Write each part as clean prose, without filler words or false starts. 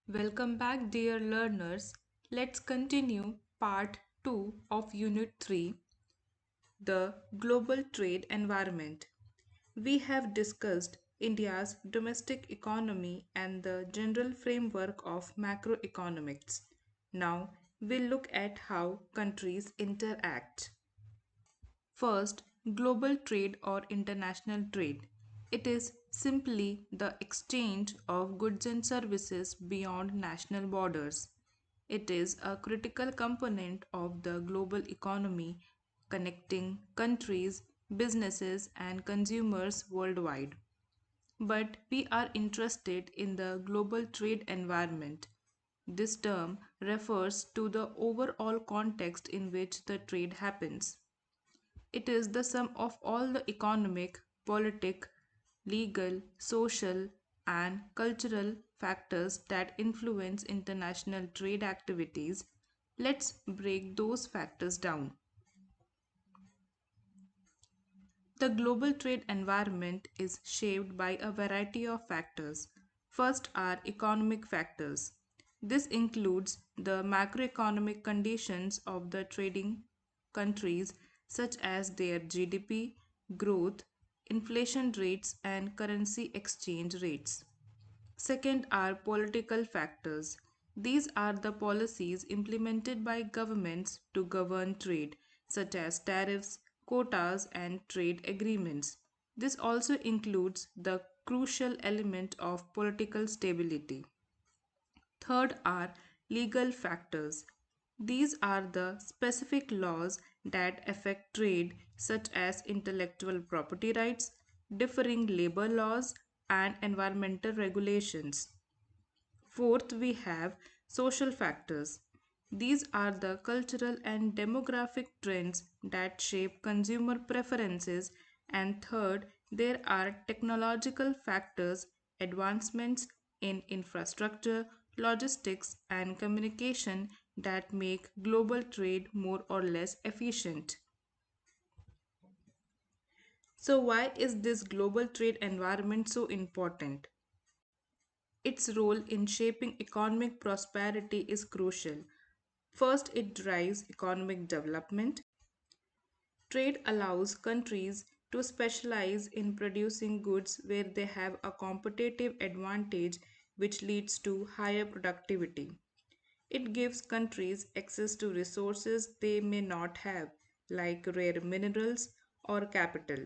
Welcome back, dear learners. Let's continue part 2 of Unit 3, the global trade environment. We have discussed India's domestic economy and the general framework of macroeconomics. Now, we'll look at how countries interact. First, global trade or international trade. It is simply the exchange of goods and services beyond national borders. It is a critical component of the global economy, connecting countries, businesses, and consumers worldwide. But we are interested in the global trade environment. This term refers to the overall context in which the trade happens. It is the sum of all the economic, politic, legal, social, and cultural factors that influence international trade activities. Let's break those factors down. The global trade environment is shaped by a variety of factors. First are economic factors. This includes the macroeconomic conditions of the trading countries, such as their GDP, growth, inflation rates, and currency exchange rates. Second are political factors. These are the policies implemented by governments to govern trade, such as tariffs, quotas, and trade agreements. This also includes the crucial element of political stability. Third are legal factors. These are the specific laws that affect trade, such as intellectual property rights, differing labor laws, and environmental regulations. Fourth, we have social factors. These are the cultural and demographic trends that shape consumer preferences. And third, there are technological factors, advancements in infrastructure, logistics, and communication that make global trade more or less efficient. So, why is this global trade environment so important? Its role in shaping economic prosperity is crucial. First, it drives economic development. Trade allows countries to specialize in producing goods where they have a competitive advantage, which leads to higher productivity. It gives countries access to resources they may not have, like rare minerals or capital.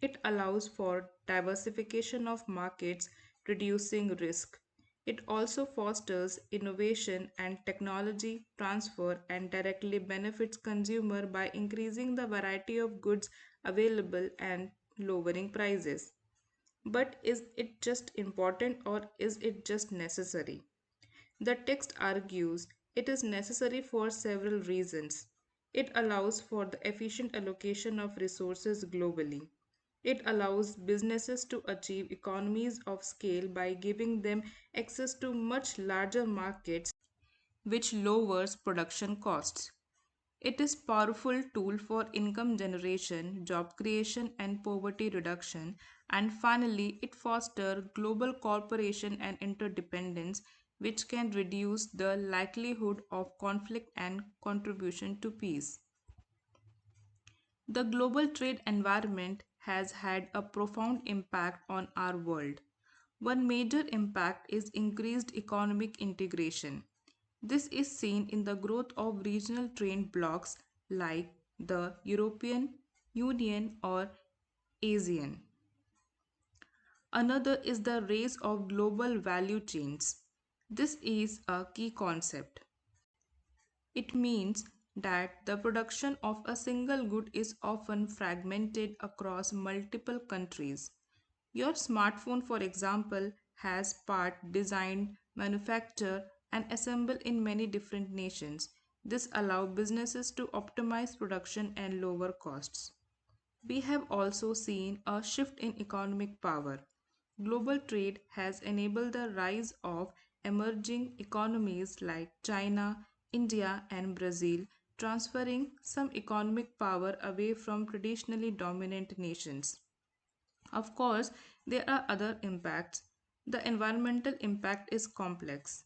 It allows for diversification of markets, reducing risk. It also fosters innovation and technology transfer and directly benefits consumer by increasing the variety of goods available and lowering prices. But is it just important or is it just necessary? The text argues it is necessary for several reasons. It allows for the efficient allocation of resources globally. It allows businesses to achieve economies of scale by giving them access to much larger markets, which lowers production costs. It is a powerful tool for income generation, job creation, and poverty reduction. And finally, it fosters global cooperation and interdependence, which can reduce the likelihood of conflict and contribution to peace. The global trade environment has had a profound impact on our world. One major impact is increased economic integration. This is seen in the growth of regional trade blocs like the European Union or ASEAN. Another is the rise of global value chains. This is a key concept. It means that the production of a single good is often fragmented across multiple countries. Your smartphone, for example, has parts designed, manufactured, and assembled in many different nations. This allows businesses to optimize production and lower costs. We have also seen a shift in economic power. Global trade has enabled the rise of emerging economies like China, India, and Brazil, transferring some economic power away from traditionally dominant nations. Of course, there are other impacts. The environmental impact is complex.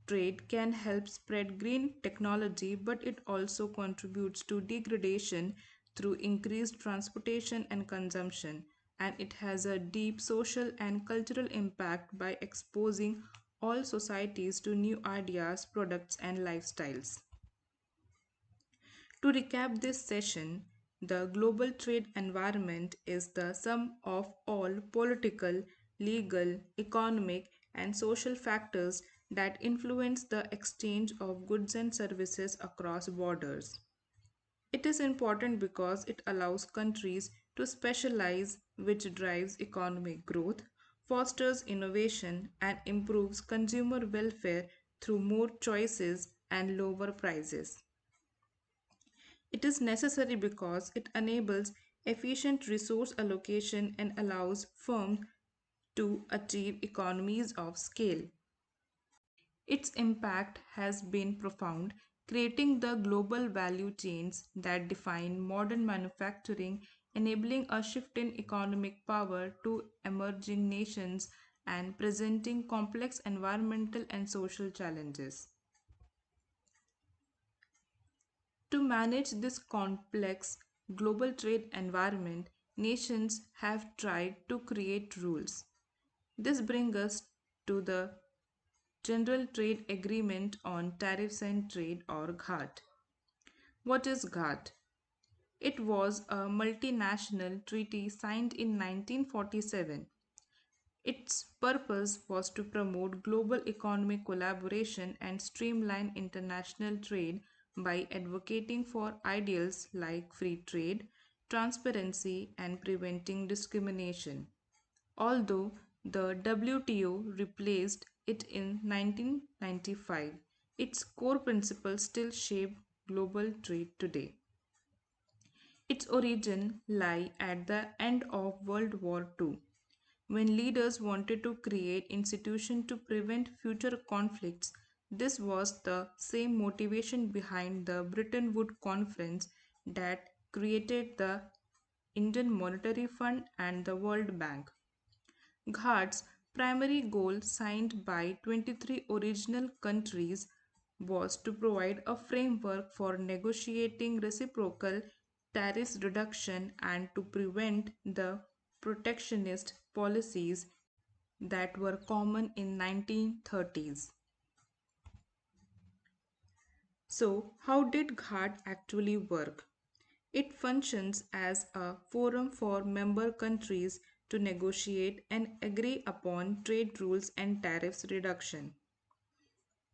Trade can help spread green technology, but it also contributes to degradation through increased transportation and consumption, and it has a deep social and cultural impact by exposing all societies to new ideas, products, and lifestyles. To recap this session, the global trade environment is the sum of all political, legal, economic, and social factors that influence the exchange of goods and services across borders. It is important because it allows countries to specialize, which drives economic growth, fosters innovation, and improves consumer welfare through more choices and lower prices. It is necessary because it enables efficient resource allocation and allows firms to achieve economies of scale. Its impact has been profound, creating the global value chains that define modern manufacturing, enabling a shift in economic power to emerging nations and presenting complex environmental and social challenges. To manage this complex global trade environment, nations have tried to create rules. This brings us to the General Trade Agreement on Tariffs and Trade or GATT. What is GATT? It was a multinational treaty signed in 1947. Its purpose was to promote global economic collaboration and streamline international trade by advocating for ideals like free trade, transparency, and preventing discrimination. Although the WTO replaced it in 1995, its core principles still shape global trade today. Its origin lie at the end of World War II, when leaders wanted to create institutions to prevent future conflicts. This was the same motivation behind the Bretton Woods Conference that created the Indian Monetary Fund and the World Bank. GATT's primary goal, signed by 23 original countries, was to provide a framework for negotiating reciprocal tariff reduction and to prevent the protectionist policies that were common in 1930s. So, how did GATT actually work? It functions as a forum for member countries to negotiate and agree upon trade rules and tariffs reduction.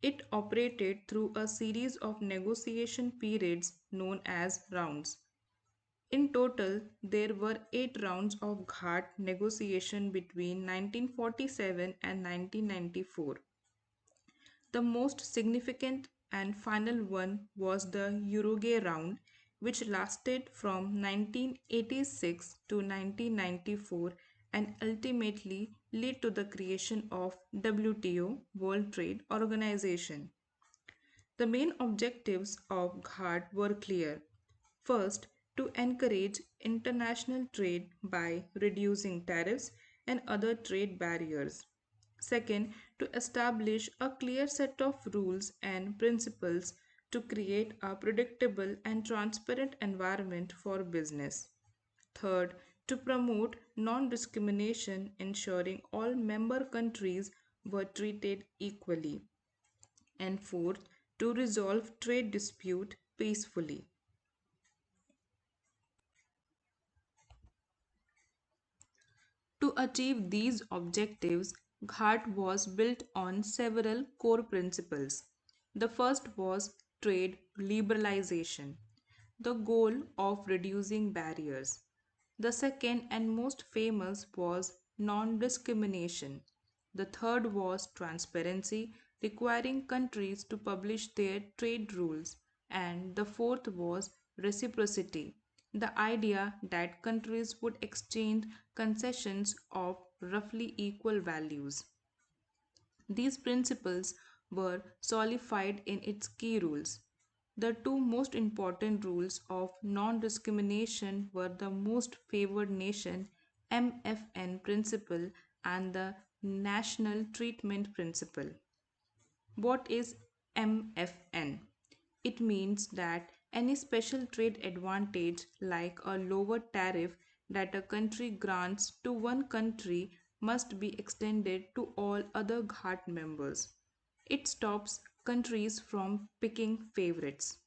It operated through a series of negotiation periods known as rounds. In total, there were 8 rounds of GATT negotiation between 1947 and 1994. The most significant and final one was the Uruguay round, which lasted from 1986 to 1994 and ultimately led to the creation of WTO, World Trade Organization. The main objectives of GATT were clear. First, to encourage international trade by reducing tariffs and other trade barriers. Second, to establish a clear set of rules and principles to create a predictable and transparent environment for business. Third, to promote non discrimination, ensuring all member countries were treated equally. And fourth, to resolve trade dispute peacefully. To achieve these objectives, GHAT was built on several core principles. The first was trade liberalization, the goal of reducing barriers. The second and most famous was non discrimination. The third was transparency, requiring countries to publish their trade rules. And the fourth was reciprocity, the idea that countries would exchange concessions of roughly equal values. These principles were solidified in its key rules. The two most important rules of non discrimination were the most favored nation MFN principle and the national treatment principle. What is MFN? It means that any special trade advantage, like a lower tariff that a country grants to one country, must be extended to all other GHAT members. It stops countries from picking favorites.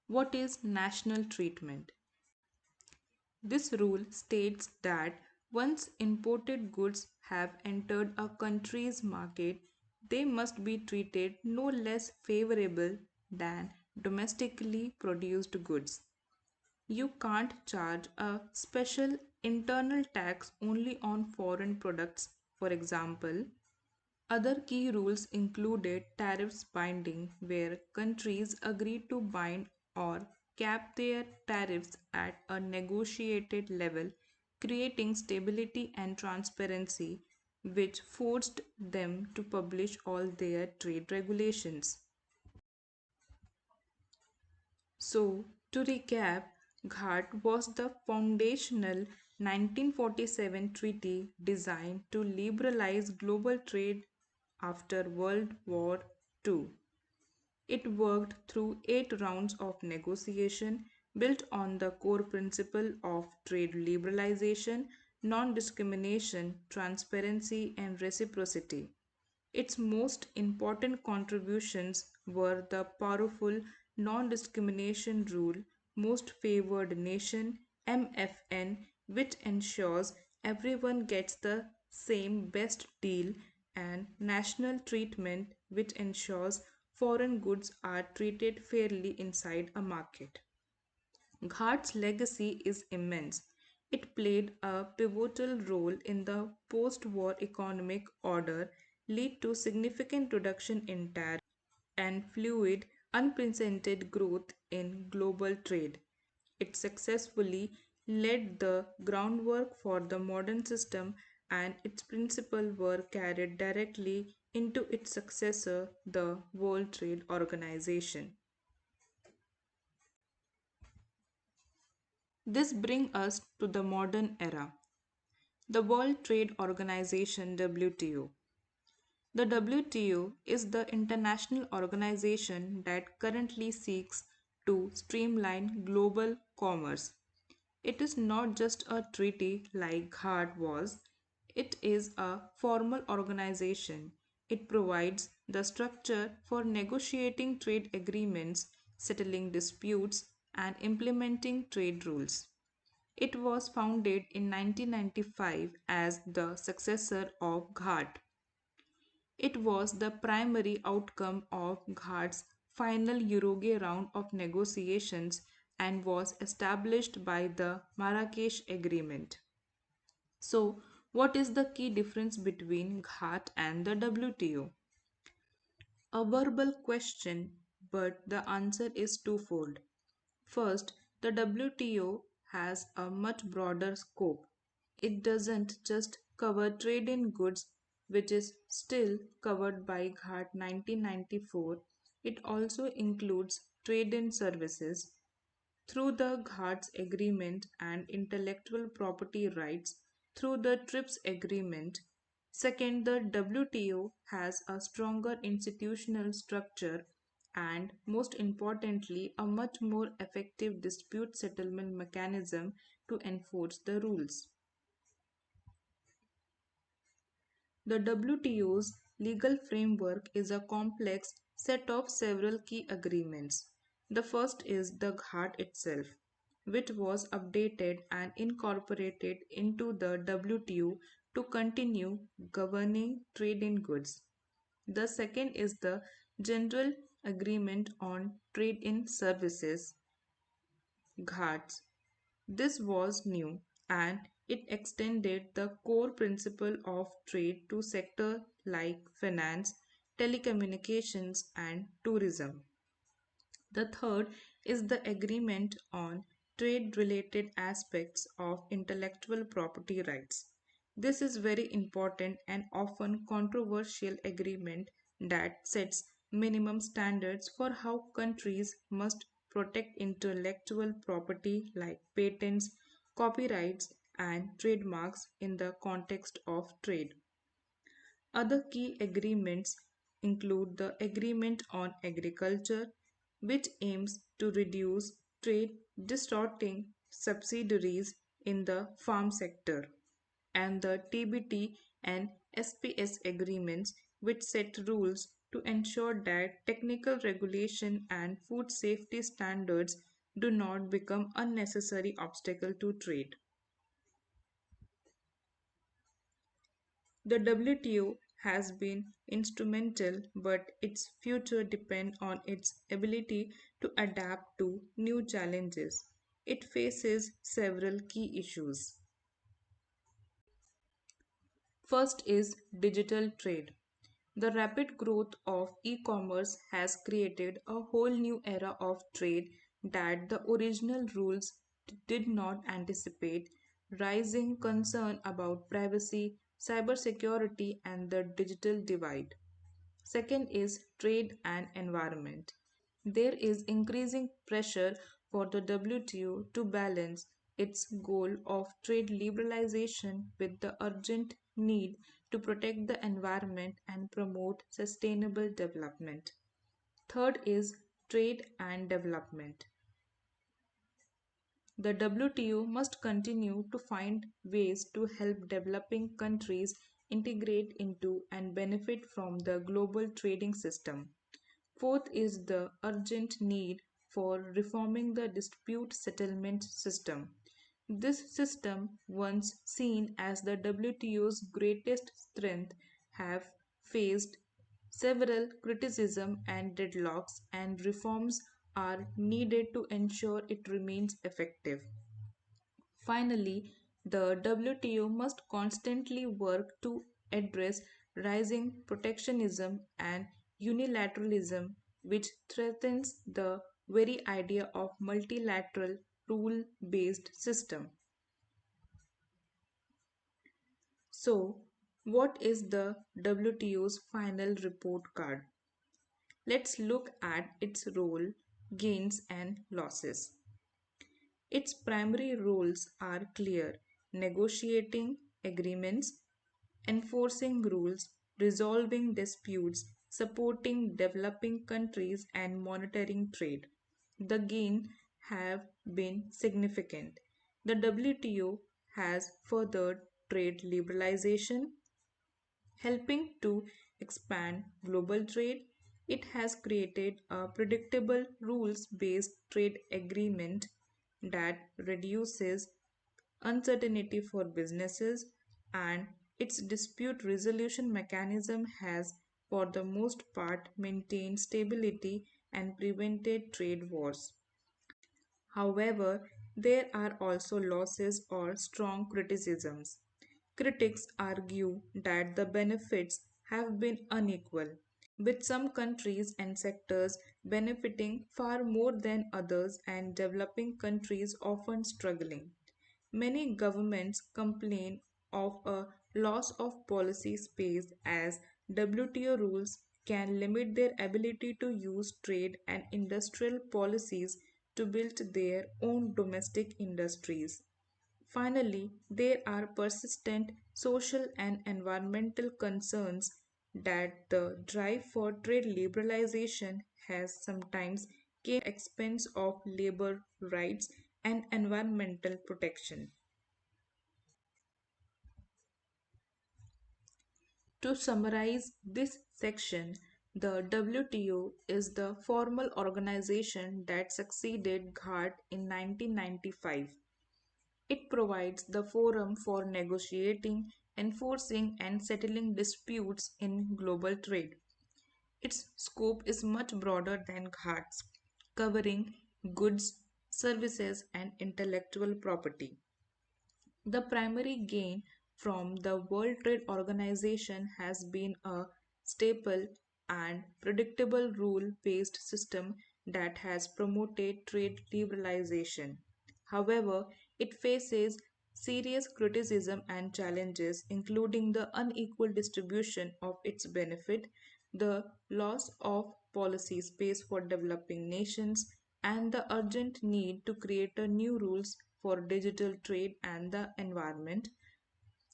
What is national treatment? This rule states that once imported goods have entered a country's market, they must be treated no less favorable than domestically produced goods. You can't charge a special internal tax only on foreign products, for example. Other key rules included tariffs binding, where countries agreed to bind or cap their tariffs at a negotiated level, creating stability and transparency, which forced them to publish all their trade regulations. So, to recap, GHAT was the foundational 1947 treaty designed to liberalize global trade after World War II. It worked through 8 rounds of negotiation built on the core principle of trade liberalization, non discrimination, transparency, and reciprocity. Its most important contributions were the powerful non discrimination rule, most favored nation MFN, which ensures everyone gets the same best deal, and national treatment, which ensures foreign goods are treated fairly inside a market. Ghart's legacy is immense. It played a pivotal role in the post war economic order, led to significant reduction in tariffs and fluid, unprecedented growth in global trade. It successfully laid the groundwork for the modern system, and its principles were carried directly into its successor, the World Trade Organization. This brings us to the modern era. The World Trade Organization WTO. The WTO is the international organization that currently seeks to streamline global commerce. It is not just a treaty like GHAT was, it is a formal organization. It provides the structure for negotiating trade agreements, settling disputes, and implementing trade rules. It was founded in 1995 as the successor of GHAT. It was the primary outcome of GHAT's final Uruguay round of negotiations and was established by the Marrakesh Agreement. So, what is the key difference between GHAT and the WTO? A verbal question, but the answer is twofold. First, the WTO has a much broader scope. It doesn't just cover trade in goods, which is still covered by GHAT 1994, it also includes trade in services through the GHATS agreement and intellectual property rights through the TRIPS agreement. Second, the WTO has a stronger institutional structure and, most importantly, a much more effective dispute settlement mechanism to enforce the rules. The WTO's legal framework is a complex set of several key agreements. The first is the GHAT itself, which was updated and incorporated into the WTO to continue governing trade in goods. The second is the General Agreement on Trade in Services GHATS. This was new and it extended the core principle of trade to sectors like finance, telecommunications, and tourism. The third is the agreement on trade related aspects of intellectual property rights. This is very important and often controversial agreement that sets minimum standards for how countries must protect intellectual property like patents, copyrights, and trademarks in the context of trade. Other key agreements include the Agreement on Agriculture, which aims to reduce trade distorting subsidiaries in the farm sector, and the TBT and SPS agreements, which set rules to ensure that technical regulation and food safety standards do not become unnecessary obstacle to trade. The WTO has been instrumental, but its future depends on its ability to adapt to new challenges. It faces several key issues. First is digital trade. The rapid growth of e commerce has created a whole new era of trade that the original rules did not anticipate, rising concern about privacy, cybersecurity, and the digital divide. Second is trade and environment. There is increasing pressure for the WTO to balance its goal of trade liberalization with the urgent need to protect the environment and promote sustainable development. Third is trade and development. The WTO must continue to find ways to help developing countries integrate into and benefit from the global trading system. Fourth is the urgent need for reforming the dispute settlement system. This system, once seen as the WTO's greatest strength, have faced several criticism and deadlocks, and reforms are needed to ensure it remains effective. Finally, the WTO must constantly work to address rising protectionism and unilateralism, which threatens the very idea of multilateral rule based system. So, what is the WTO's final report card? Let's look at its role, gains, and losses. Its primary roles are clear: negotiating agreements, enforcing rules, resolving disputes, supporting developing countries, and monitoring trade. The gains have been significant. The WTO has furthered trade liberalization, helping to expand global trade. It has created a predictable rules based trade agreement that reduces uncertainty for businesses, and its dispute resolution mechanism has, for the most part, maintained stability and prevented trade wars. However, there are also losses or strong criticisms. Critics argue that the benefits have been unequal, with some countries and sectors benefiting far more than others and developing countries often struggling. Many governments complain of a loss of policy space as WTO rules can limit their ability to use trade and industrial policies to build their own domestic industries. Finally, there are persistent social and environmental concerns that the drive for trade liberalization has sometimes came at the expense of labor rights and environmental protection. To summarize this section, the WTO is the formal organization that succeeded GATT in 1995. It provides the forum for negotiating, enforcing, and settling disputes in global trade. Its scope is much broader than GATT's, covering goods, services, and intellectual property. The primary gain from the World Trade Organization has been a stable and predictable rule based system that has promoted trade liberalization. However, it faces serious criticism and challenges, including the unequal distribution of its benefit, the loss of policy space for developing nations, and the urgent need to create a new rules for digital trade and the environment.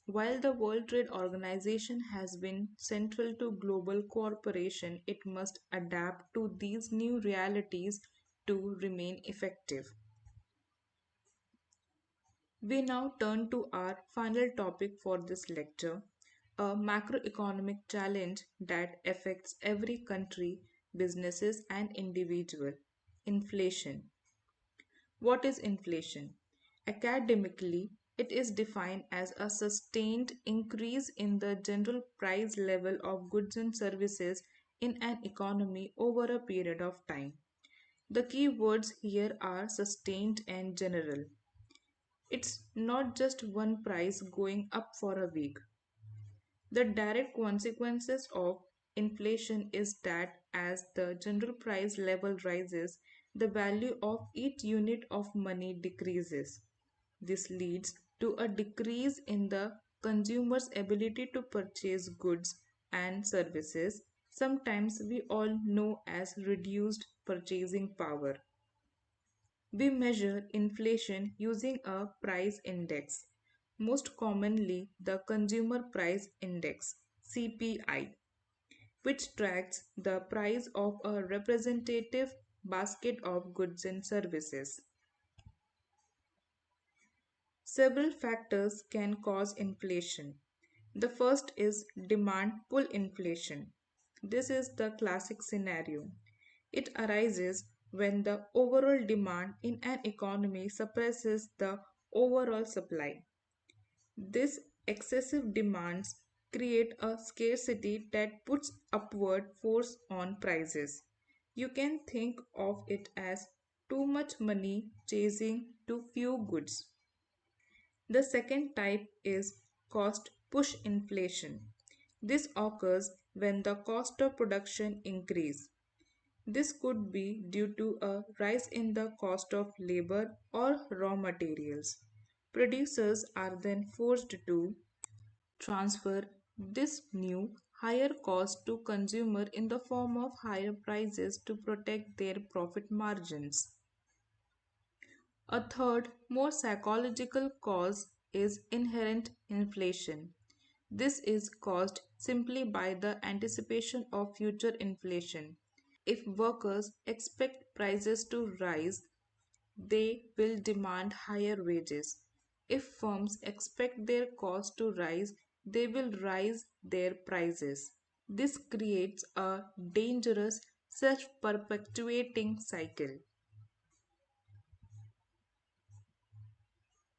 While the World Trade Organization has been central to global cooperation, it must adapt to these new realities to remain effective. We now turn to our final topic for this lecture, a macroeconomic challenge that affects every country, businesses, and individual: inflation. What is inflation? Academically, it is defined as a sustained increase in the general price level of goods and services in an economy over a period of time. The key words here are sustained and general. It's not just one price going up for a week. The direct consequences of inflation is that as the general price level rises, the value of each unit of money decreases. This leads to a decrease in the consumer's ability to purchase goods and services, sometimes we all know as reduced purchasing power. We measure inflation using a price index, most commonly the Consumer Price Index (CPI), which tracks the price of a representative basket of goods and services. Several factors can cause inflation. The first is demand pull inflation. This is the classic scenario. It arises when the overall demand in an economy suppresses the overall supply. This excessive demands create a scarcity that puts upward force on prices. You can think of it as too much money chasing too few goods. The second type is cost push inflation. This occurs when the cost of production increase. This could be due to a rise in the cost of labor or raw materials. Producers are then forced to transfer this new higher cost to consumer in the form of higher prices to protect their profit margins. A third, more psychological cause is inherent inflation. This is caused simply by the anticipation of future inflation. If workers expect prices to rise, they will demand higher wages. If firms expect their costs to rise, they will raise their prices. This creates a dangerous self perpetuating cycle.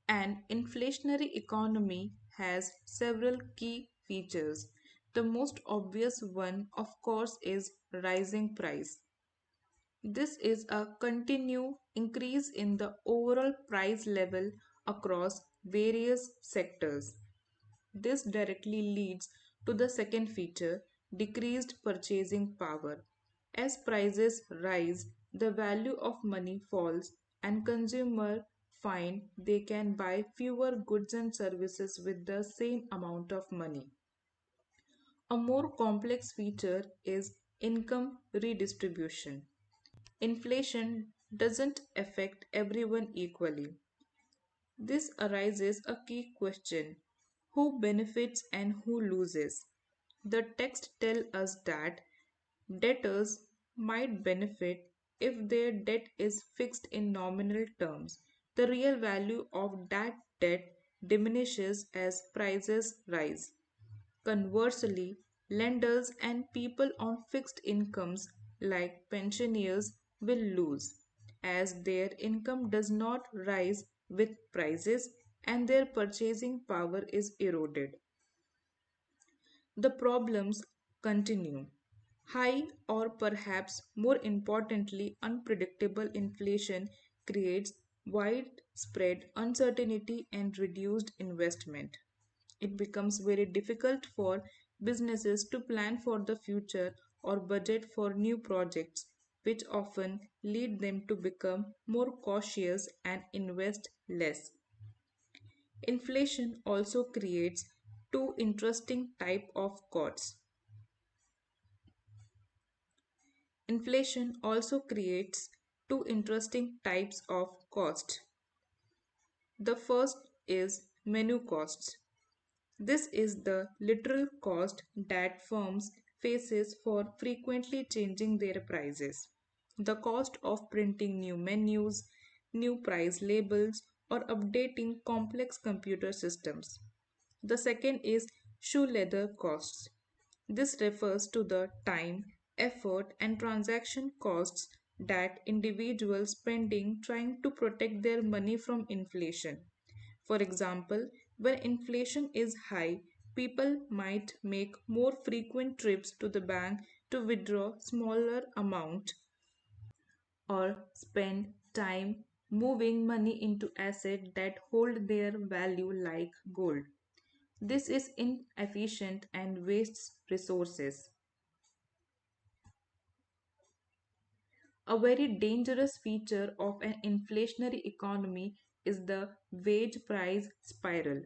An inflationary economy has several key features. The most obvious one, of course, is rising price. This is a continued increase in the overall price level across various sectors. This directly leads to the second feature, decreased purchasing power. As prices rise, the value of money falls and consumers find they can buy fewer goods and services with the same amount of money. A more complex feature is income redistribution. Inflation doesn't affect everyone equally. This arises a key question: who benefits and who loses? The text tells us that debtors might benefit if their debt is fixed in nominal terms. The real value of that debt diminishes as prices rise. Conversely, lenders and people on fixed incomes like pensioners will lose as their income does not rise with prices and their purchasing power is eroded. The problems continue. High, or perhaps more importantly, unpredictable inflation creates widespread uncertainty and reduced investment. It becomes very difficult for businesses to plan for the future or budget for new projects, which often lead them to become more cautious and invest less. Inflation also creates two interesting type of costs. Inflation also creates two interesting types of cost. The first is menu costs. This is the literal cost that firms faces for frequently changing their prices. The cost of printing new menus, new price labels, or updating complex computer systems. The second is shoe leather costs. This refers to the time, effort, and transaction costs that individuals spending trying to protect their money from inflation. For example, when inflation is high, people might make more frequent trips to the bank to withdraw smaller amount or spend time moving money into assets that hold their value like gold. This is inefficient and wastes resources. A very dangerous feature of an inflationary economy is the wage price spiral.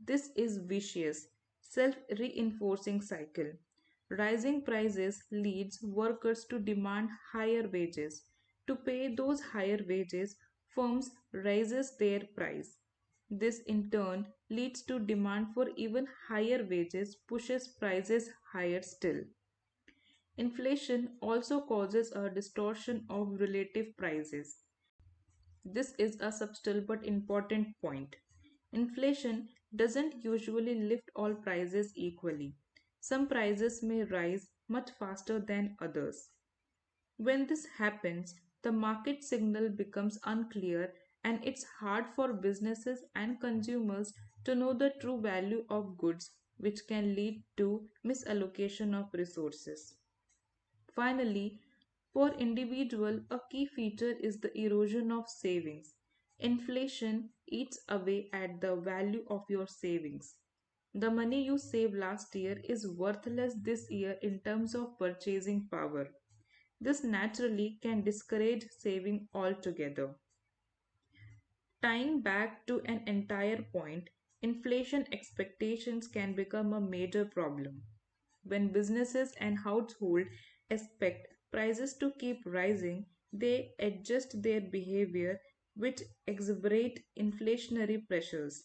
This is vicious, self-reinforcing cycle. Rising prices leads workers to demand higher wages. To pay those higher wages, firms raises their price. This in turn leads to demand for even higher wages, pushes prices higher still. Inflation also causes a distortion of relative prices. This is a subtle but important point. Inflation doesn't usually lift all prices equally. Some prices may rise much faster than others. When this happens, the market signal becomes unclear and it's hard for businesses and consumers to know the true value of goods, which can lead to misallocation of resources. Finally, for individual, a key feature is the erosion of savings. Inflation eats away at the value of your savings. The money you saved last year is worthless this year in terms of purchasing power. This naturally can discourage saving altogether. Tying back to an entire point, inflation expectations can become a major problem. When businesses and households expect prices to keep rising, they adjust their behavior, which exacerbate inflationary pressures.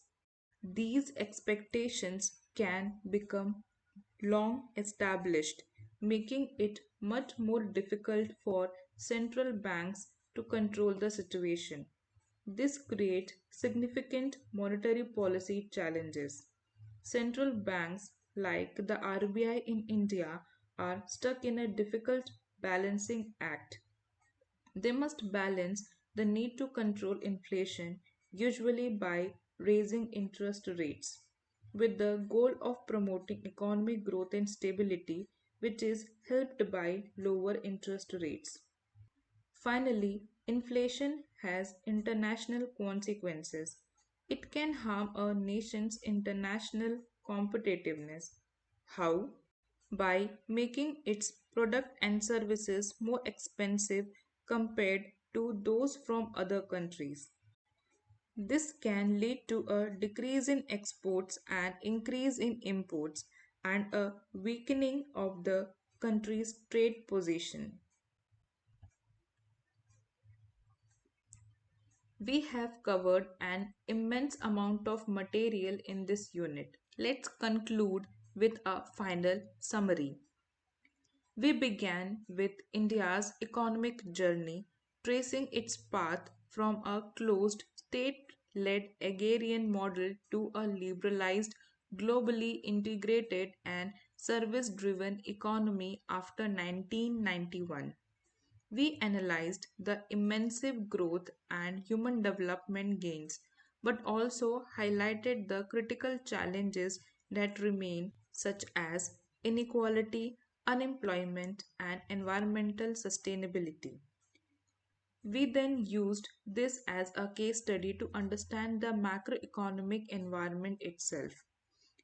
These expectations can become long established, making it much more difficult for central banks to control the situation. This creates significant monetary policy challenges. Central banks like the RBI in India are stuck in a difficult balancing act. They must balance the need to control inflation, usually by raising interest rates, with the goal of promoting economic growth and stability, which is helped by lower interest rates. Finally, inflation has international consequences. It can harm a nation's international competitiveness. How? By making its product and services more expensive compared to those from other countries. This can lead to a decrease in exports and increase in imports and a weakening of the country's trade position. We have covered an immense amount of material in this unit. Let's conclude with a final summary. We began with India's economic journey, tracing its path from a closed, state led agrarian model to a liberalized, globally integrated, and service driven economy after 1991. We analyzed the immense growth and human development gains, but also highlighted the critical challenges that remain, such as inequality, unemployment, and environmental sustainability. We then used this as a case study to understand the macroeconomic environment itself,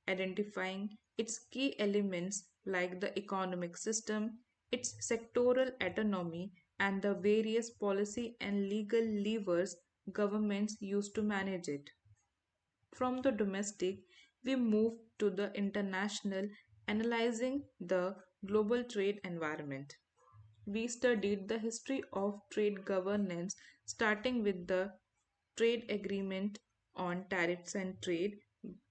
identifying its key elements like the economic system, its sectoral autonomy, and the various policy and legal levers governments use to manage it. From the domestic, we move to the international, analyzing the global trade environment. We studied the history of trade governance, starting with the trade agreement on tariffs and trade,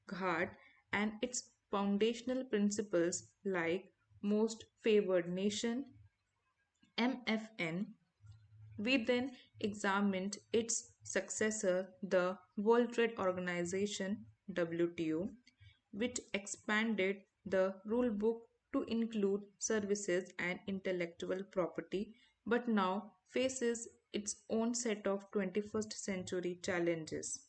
Ghat and its foundational principles like most favored nation MFN. We then examined its successor, the World Trade Organization WTO, which expanded the rulebook to include services and intellectual property, but now faces its own set of 21st century challenges.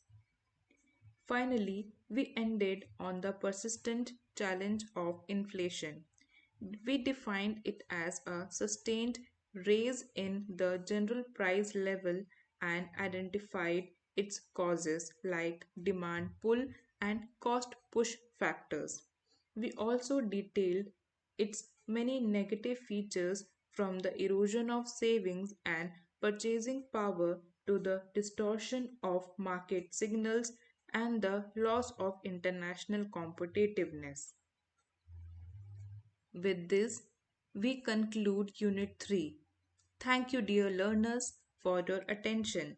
Finally, we ended on the persistent challenge of inflation. We defined it as a sustained raise in the general price level and identified its causes like demand pull and cost push factors. We also detailed its many negative features from the erosion of savings and purchasing power to the distortion of market signals and the loss of international competitiveness. With this, we conclude Unit 3. Thank you, dear learners, for your attention.